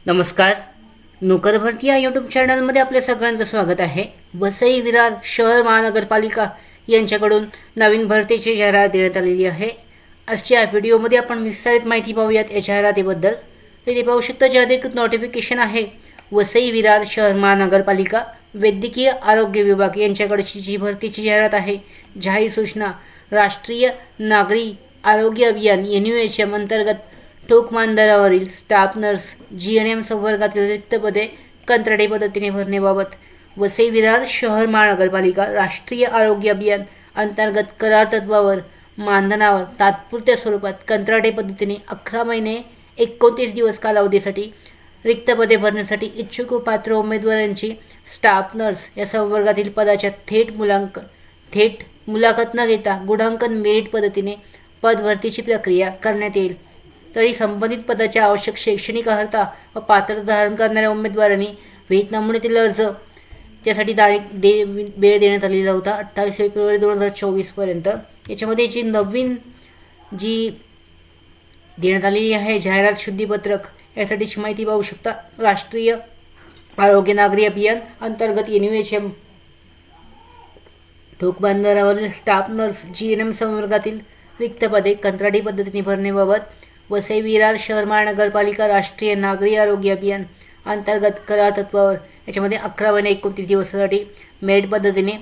नमस्कार. नोकर भरती या यूट्यूब चॅनलमध्ये आपल्या सगळ्यांचं स्वागत आहे. वसई विरार शहर महानगरपालिका यांच्याकडून नवीन भरतीची जाहिरात देण्यात आलेली आहे. आजच्या व्हिडिओमध्ये आपण विस्तारित माहिती पाहूयात या जाहिरातीबद्दल. इथे पाहू शकता जे अधिकृत नोटिफिकेशन आहे वसई विरार शहर महानगरपालिका वैद्यकीय आरोग्य विभाग यांच्याकडची जी भरतीची जाहिरात आहे. जाहीर सूचना राष्ट्रीय नागरी आरोग्य अभियान NUHM अंतर्गत ठोक मानधनावरील स्टाफ नर्स GNM संवर्गातील रिक्त पदे कंत्राटी पद्धतीने भरण्याबाबत वसई विरार शहर महानगरपालिका राष्ट्रीय आरोग्य अभियान अंतर्गत करार तत्वावर मानधनावर तात्पुरत्या स्वरूपात कंत्राटी पद्धतीने 11 महिने 29 दिवस कालावधीसाठी रिक्त पदे भरण्यासाठी इच्छुक व पात्र उमेदवारांची स्टाफ नर्स या संवर्गातील पदाच्या थेट मुलाखत न घेता गुणांकन मेरिट पद्धतीने पदभरतीची प्रक्रिया करण्यात येईल. तरी संबंधित पदाच्या आवश्यक शैक्षणिक अर्हता व पात्रता धारण करणाऱ्या उमेदवारांनी विहित नमुन्यातील अर्ज त्यासाठी वेळ देण्यात आलेला होता 28 फेब्रुवारी 2024 पर्यंत. याच्यामध्ये जी देण्यात आलेली आहे जाहिरात शुद्धीपत्रक यासाठीची माहिती पाहू शकता. राष्ट्रीय आरोग्य नागरी अभियान अंतर्गत NUHM ठोक बांधणाऱ्यावरील स्टाफ नर्स GNM संवर्गातील रिक्त पदे कंत्राटी पद्धतीने भरण्याबाबत वसई विरार शहर महानगरपालिका राष्ट्रीय नागरी आरोग्य अभियान अंतर्गत करार तत्वावर याच्यामध्ये 11 महिने 29 दिवसासाठी मेरिट पद्धतीने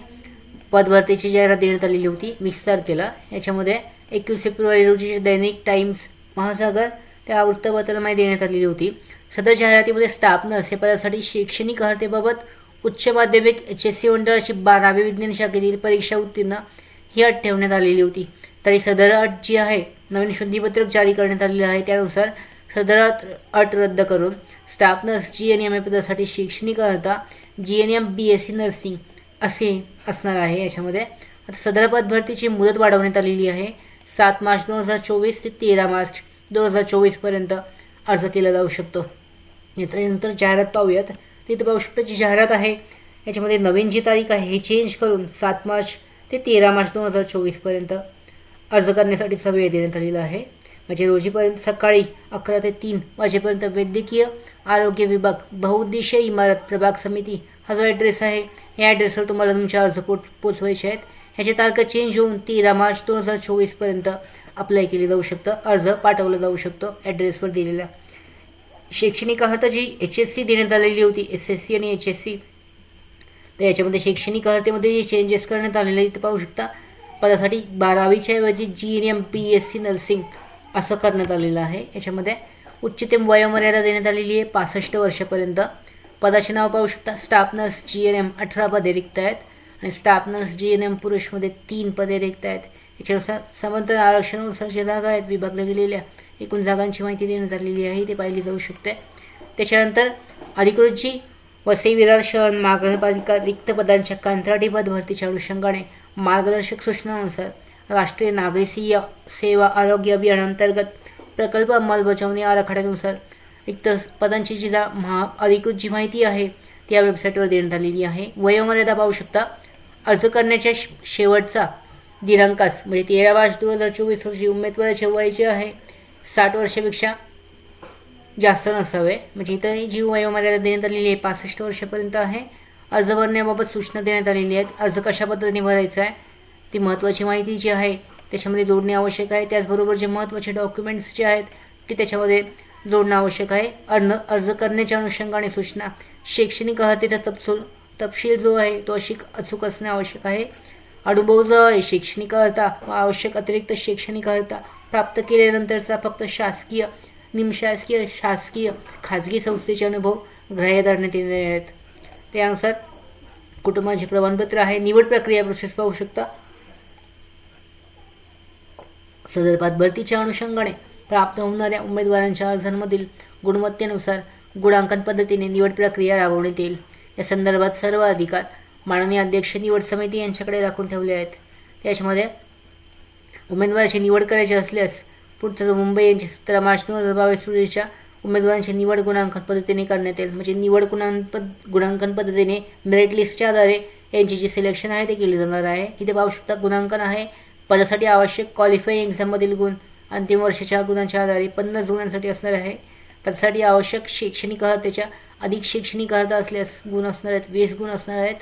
पदभरतीची जाहिरात देण्यात आलेली होती. विस्तार केला. याच्यामध्ये 21 फेब्रुवारी रोजी दैनिक टाइम्स महासागर त्या वृत्तपत्रामध्ये देण्यात आलेली होती. सदर जाहिरातीमध्ये स्टाफ नर्स या पदासाठी शैक्षणिक अर्हतेबाबत उच्च माध्यमिक HSC मंडळाची 12वी विज्ञान शाखेतील परीक्षा उत्तीर्ण ही अट ठेवण्यात आलेली होती. तरी सदर अट जी आहे नवीन शुद्धीपत्रक जारी करण्यात आलेले आहे. त्यानुसार सदर अट रद्द करून स्टाफ नर्स GNM या पदासाठी शैक्षणिक अर्हता GNM BSc नर्सिंग असे असणार आहे. याच्यामध्ये आता सदर पदभरतीची मुदत वाढवण्यात आलेली आहे. 7 मार्च 2024 ते 13 मार्च 2024 पर्यंत अर्ज केला जाऊ शकतो. याच्यानंतर जाहिरात पाहूयात. तिथे पाहू शकता जी जाहिरात आहे याच्यामध्ये नवीन जी तारीख आहे ही चेंज करून 7 मार्च ते 13 मार्च 2024 पर्यंत अर्ज करण्यासाठीचा वेळ देण्यात आलेला आहे. म्हणजे रोजीपर्यंत सकाळी 11 ते 3 वाजेपर्यंत वैद्यकीय आरोग्य विभाग बहुउद्देशीय इमारत प्रभाग समिती हा जो ॲड्रेस आहे या ॲड्रेसवर तुम्हाला तुमचे अर्ज पोचवायचे आहेत. ह्याची तारखा चेंज होऊन 13 मार्च 2024 पर्यंत अप्लाय केले जाऊ शकतं. अर्ज पाठवला जाऊ शकतो ॲड्रेसवर दिलेल्या. शैक्षणिक अर्हता जी HSC देण्यात आलेली होती SSC आणि HSC तर याच्यामध्ये शैक्षणिक अर्हतेमध्ये जे चेंजेस करण्यात आलेले इथे पाहू शकता. पदासाठी 12वीच्या ऐवजी GNM BSc नर्सिंग असं करण्यात आलेलं आहे. याच्यामध्ये उच्चतम वयोमर्यादा देण्यात आलेली आहे 65 वर्षापर्यंत. पदाचे नाव पाहू शकता. स्टाफ नर्स GNM 18 पदे रिक्त आहेत आणि स्टाफ नर्स GNM पुरुषमध्ये 3 पदे रिक्त आहेत. याच्यानुसार समांतर आरक्षणानुसार ज्या जागा आहेत विभागल्या गेलेल्या एकूण जागांची माहिती देण्यात आलेली आहे ते पाहिली जाऊ शकते. त्याच्यानंतर अधिकृत जी वसई विरार शहर महानगरपालिका रिक्त पदांच्या कंत्राटी पदभरतीच्या अनुषंगाने मार्गदर्शक सूचनानुसार राष्ट्रीय नागरी सेवा आरोग्य अभियान अंतर्गत प्रकल्प अंमलबजावणी आराखड्यानुसार रिक्त पदांची जी अधिकृत जी माहिती आहे ती या वेबसाईटवर देण्यात आलेली आहे. वयोमर्यादा पाहू शकता. अर्ज करण्याच्या शेवटचा दिनांकास म्हणजे 13 मार्च 2024 रोजी उमेदवाराचे वय जे आहे 60 वर्षापेक्षा जास्त नसावे. म्हणजे इथं जी वयोमर्यादा देण्यात आलेली आहे 65 वर्षापर्यंत आहे. अर्ज भरण्याबाबत सूचना देण्यात आलेली आहेत. अर्ज कशा पद्धतीने भरायचा आहे ती महत्त्वाची माहिती जी आहे त्याच्यामध्ये जोडणे आवश्यक आहे. त्याचबरोबर जे महत्त्वाचे डॉक्युमेंट्स जे आहेत ते त्याच्यामध्ये जोडणं आवश्यक आहे. अर्ज करण्याच्या अनुषंगाने सूचना शैक्षणिक अर्हतेचा तपशील जो आहे तो अचूक असणे आवश्यक आहे. अनुभव जो आहे शैक्षणिक अर्हता व आवश्यक अतिरिक्त शैक्षणिक अर्हता प्राप्त केल्यानंतरचा फक्त शासकीय निमशासकीय शासकीय खाजगी संस्थेचे अनुभव ग्राह्य धरण्यात येणार आहेत. त्यानुसार कुटुंबाचे प्रमाणपत्र आहे. निवड प्रक्रिया प्रोसेस पाहू शकता. सदर पदभरतीच्या अनुषंगाने प्राप्त होणाऱ्या उमेदवारांच्या अर्जांमधील गुणवत्तेनुसार गुणांकन पद्धतीने निवड प्रक्रिया राबवण्यात येईल. या संदर्भात सर्व अधिकार माननीय अध्यक्ष निवड समिती यांच्याकडे राखून ठेवले आहेत. त्याच्यामध्ये उमेदवाराची निवड करायची असल्यास पुढचा मुंबई यांची 17 मार्च 2022 रोजीच्या उमेदवारांची निवड गुणांकन पद्धतीने करण्यात येईल. म्हणजे निवड गुणांकन पद्धतीने मेरिट लिस्टच्या आधारे यांची जी सिलेक्शन आहे ते केली जाणार आहे. इथे पाहू शकता गुणांकन आहे. पदासाठी आवश्यक क्वालिफाईंग एक्झाममधील गुण अंतिम वर्षाच्या गुणांच्या आधारे 50 गुणांसाठी असणार आहे. पदासाठी आवश्यक शैक्षणिक अर्हतेच्या अधिक शैक्षणिक अर्हता असल्यास गुण असणार आहेत, 20 गुण असणार आहेत.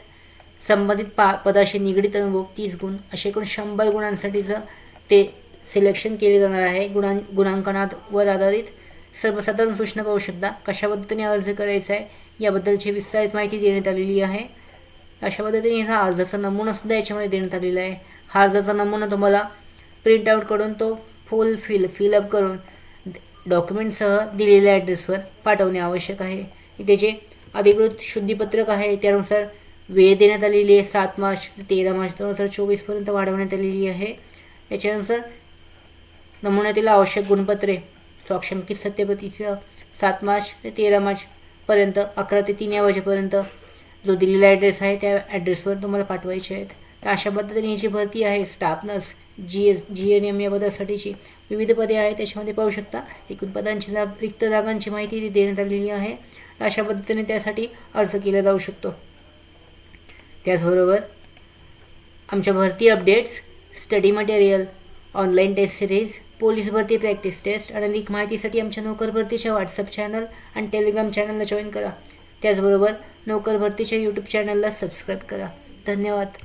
संबंधित पदाशी निगडीत अनुभव 30 गुण, असे एकूण 100 गुणांसाठीचं ते सिलेक्शन केले जाणार आहे. गुणांकनावर आधारित सर्वसाधारण सूचना पाहू शकता. कशा पद्धतीने अर्ज करायचा आहे याबद्दलची विस्तारित माहिती देण्यात आलेली आहे. अशा पद्धतीने हा अर्जाचा नमुनासुद्धा याच्यामध्ये देण्यात आलेला आहे. हा अर्जाचा नमुना तुम्हाला प्रिंट आउट करून तो फिलअप करून डॉक्युमेंटसह दिलेल्या ॲड्रेसवर पाठवणे आवश्यक आहे. इथे जे अधिकृत शुद्धीपत्रक आहे त्यानुसार वेळ देण्यात आलेली आहे 7 मार्च ते 13 मार्च 2024 वाढवण्यात आलेली आहे. याच्यानुसार नमुन्यातील आवश्यक गुणपत्रे स्वाक्षंकित सत्यप्रतीचं 7 मार्च ते 13 मार्चपर्यंत 11 ते 3 या वाजेपर्यंत जो दिलेला ॲड्रेस आहे त्या ॲड्रेसवर तुम्हाला पाठवायचे आहेत. तर अशा पद्धतीने ही जी भरती आहे स्टाफ नर्स GNM या पदासाठीची विविध पदे आहेत त्याच्यामध्ये पाहू शकता. एकूण पदांची रिक्त जागांची माहिती ती देण्यात आलेली आहे. तर अशा पद्धतीने त्यासाठी अर्ज केला जाऊ शकतो. त्याचबरोबर आमच्या भरती updates, study material, online test series, police भरती प्रॅक्टिस टेस्ट आणि अधिक माहितीसाठी आमच्या नोकर भरतीच्या व्हॉट्सअप चॅनल आणि टेलिग्राम चॅनलला जॉईन करा. त्याचबरोबर नोकर भरतीच्या यूट्यूब चॅनलला सबस्क्राईब करा. धन्यवाद.